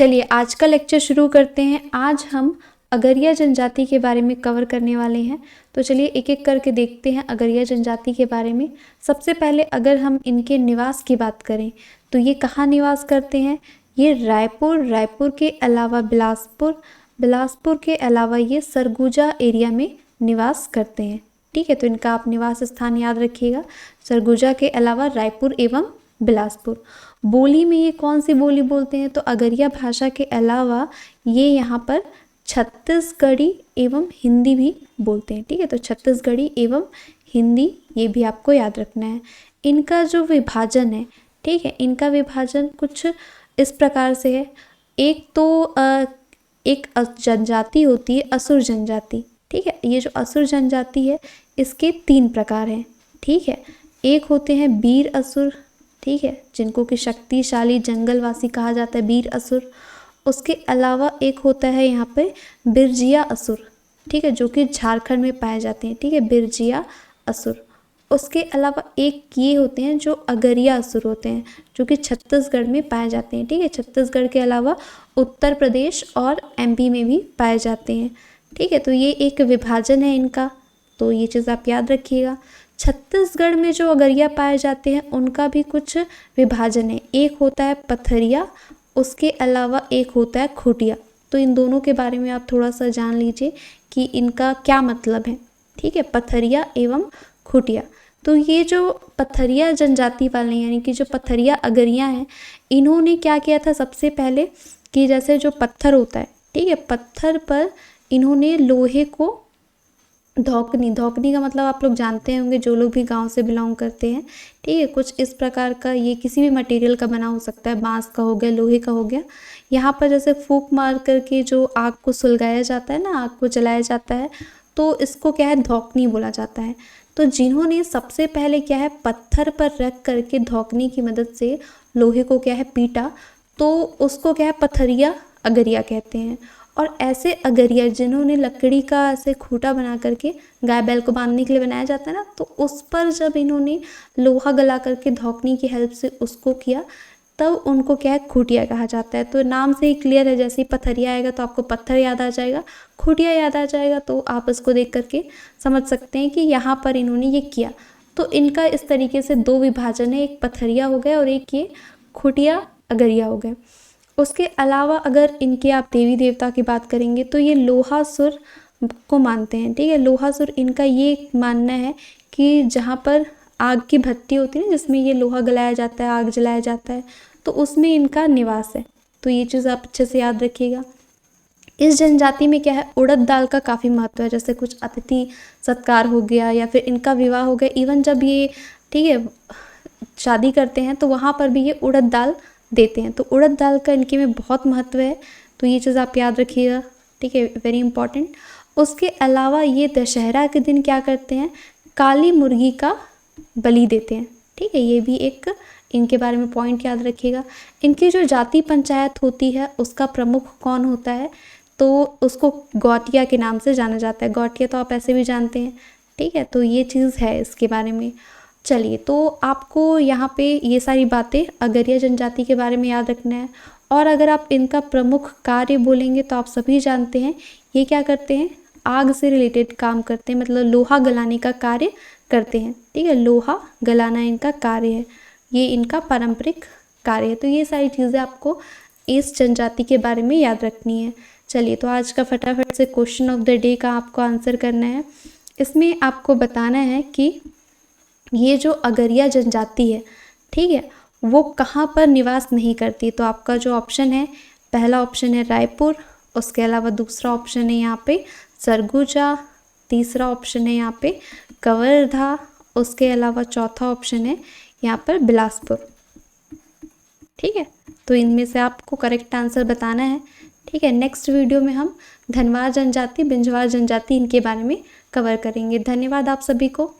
चलिए आज का लेक्चर शुरू करते हैं। आज हम अगरिया जनजाति के बारे में कवर करने वाले हैं। तो चलिए एक एक करके देखते हैं अगरिया जनजाति के बारे में। सबसे पहले अगर हम इनके निवास की बात करें तो ये कहाँ निवास करते हैं। ये रायपुर के अलावा बिलासपुर के अलावा ये सरगुजा एरिया में निवास करते हैं। ठीक है, तो इनका आप निवास स्थान याद रखिएगा, सरगुजा के अलावा रायपुर एवं बिलासपुर। बोली में ये कौन सी बोली बोलते हैं, तो अगरिया भाषा के अलावा ये यहाँ पर छत्तीसगढ़ी एवं हिंदी भी बोलते हैं। ठीक है, तो छत्तीसगढ़ी एवं हिंदी ये भी आपको याद रखना है। इनका जो विभाजन है, ठीक है, इनका विभाजन कुछ इस प्रकार से है। एक तो एक जनजाति होती है असुर जनजाति। ठीक है, ये जो असुर जनजाति है इसके 3 प्रकार हैं। ठीक है, एक होते हैं वीर असुर, ठीक है, जिनको कि शक्तिशाली जंगलवासी कहा जाता है, वीर असुर। उसके अलावा एक होता है यहाँ पे बिरजिया असुर, ठीक है, जो कि झारखंड में पाए जाते हैं। ठीक है, बिरजिया असुर। उसके अलावा एक ये होते हैं जो अगरिया असुर होते हैं, जो कि छत्तीसगढ़ में पाए जाते हैं। ठीक है, छत्तीसगढ़ के अलावा उत्तर प्रदेश और एमपी में भी पाए जाते हैं। ठीक है, तो ये एक विभाजन है इनका, तो ये चीज़ आप याद रखिएगा। छत्तीसगढ़ में जो अगरिया पाए जाते हैं उनका भी कुछ विभाजन है। एक होता है पथरिया, उसके अलावा एक होता है खुटिया। तो इन दोनों के बारे में आप थोड़ा सा जान लीजिए कि इनका क्या मतलब है। ठीक है, पथरिया एवं खुटिया। तो ये जो पथरिया जनजाति वाले यानी कि जो पथरिया अगरिया हैं, इन्होंने क्या किया था सबसे पहले कि जैसे जो पत्थर होता है, ठीक है, पत्थर पर इन्होंने लोहे को धौकनी का मतलब आप लोग जानते होंगे, जो लोग भी गांव से बिलोंग करते हैं। ठीक है, कुछ इस प्रकार का ये किसी भी मटेरियल का बना हो सकता है, बांस का हो गया, लोहे का हो गया। यहाँ पर जैसे फूंक मार करके जो आग को सुलगाया जाता है ना, आग को जलाया जाता है, तो इसको क्या है धौकनी बोला जाता है। तो जिन्होंने सबसे पहले क्या है पत्थर पर रख करके धौकनी की मदद से लोहे को क्या है पीटा, तो उसको क्या है पथरिया अगरिया कहते हैं। और ऐसे अगरिया जिन्होंने लकड़ी का ऐसे खूंटा बना करके गाय बैल को बांधने के लिए बनाया जाता है ना, तो उस पर जब इन्होंने लोहा गला करके धौकनी की हेल्प से उसको किया, तब उनको क्या है खूटिया कहा जाता है। तो नाम से ही क्लियर है, जैसे ही पथरिया आएगा तो आपको पत्थर याद आ जाएगा, खूटिया याद आ जाएगा, तो आप इसको देख करके समझ सकते हैं कि यहाँ पर इन्होंने ये किया। तो इनका इस तरीके से 2 विभाजन है, एक पथरिया हो गया और एक ये खूटिया अगरिया हो गए। उसके अलावा अगर इनके आप देवी देवता की बात करेंगे तो ये लोहासुर को मानते हैं। ठीक है, लोहासुर इनका ये मानना है कि जहाँ पर आग की भट्टी होती है ना, जिसमें ये लोहा गलाया जाता है, आग जलाया जाता है, तो उसमें इनका निवास है। तो ये चीज़ आप अच्छे से याद रखिएगा। इस जनजाति में क्या है उड़द दाल का काफ़ी महत्व है। जैसे कुछ अतिथि सत्कार हो गया या फिर इनका विवाह हो गया, इवन जब ये ठीक है शादी करते हैं तो वहाँ पर भी ये उड़द दाल देते हैं। तो उड़द दाल का इनके में बहुत महत्व है, तो ये चीज़ आप याद रखिएगा। ठीक है, वेरी इंपॉर्टेंट। उसके अलावा ये दशहरा के दिन क्या करते हैं, काली मुर्गी का बलि देते हैं। ठीक है, ये भी एक इनके बारे में पॉइंट याद रखिएगा। इनकी जो जाति पंचायत होती है उसका प्रमुख कौन होता है, तो उसको गौटिया के नाम से जाना जाता है। गौटिया तो आप ऐसे भी जानते हैं। ठीक है, तो ये चीज़ है इसके बारे में। चलिए, तो आपको यहाँ पे ये सारी बातें अगरिया जनजाति के बारे में याद रखना है। और अगर आप इनका प्रमुख कार्य बोलेंगे तो आप सभी जानते हैं ये क्या करते हैं, आग से रिलेटेड काम करते हैं, मतलब लोहा गलाने का कार्य करते हैं। ठीक है, लोहा गलाना इनका कार्य है, ये इनका पारंपरिक कार्य है। तो ये सारी चीज़ें आपको इस जनजाति के बारे में याद रखनी है। चलिए, तो आज का फटाफट से क्वेश्चन ऑफ द डे का आपको आंसर करना है। इसमें आपको बताना है कि ये जो अगरिया जनजाति है, ठीक है, वो कहाँ पर निवास नहीं करती। तो आपका जो ऑप्शन है, पहला ऑप्शन है रायपुर, उसके अलावा दूसरा ऑप्शन है यहाँ पे सरगुजा, तीसरा ऑप्शन है यहाँ पे कवर्धा, उसके अलावा चौथा ऑप्शन है यहाँ पर बिलासपुर। ठीक है, तो इनमें से आपको करेक्ट आंसर बताना है। ठीक है, नेक्स्ट वीडियो में हम धनवार जनजाति, बिंजवार जनजाति इनके बारे में कवर करेंगे। धन्यवाद आप सभी को।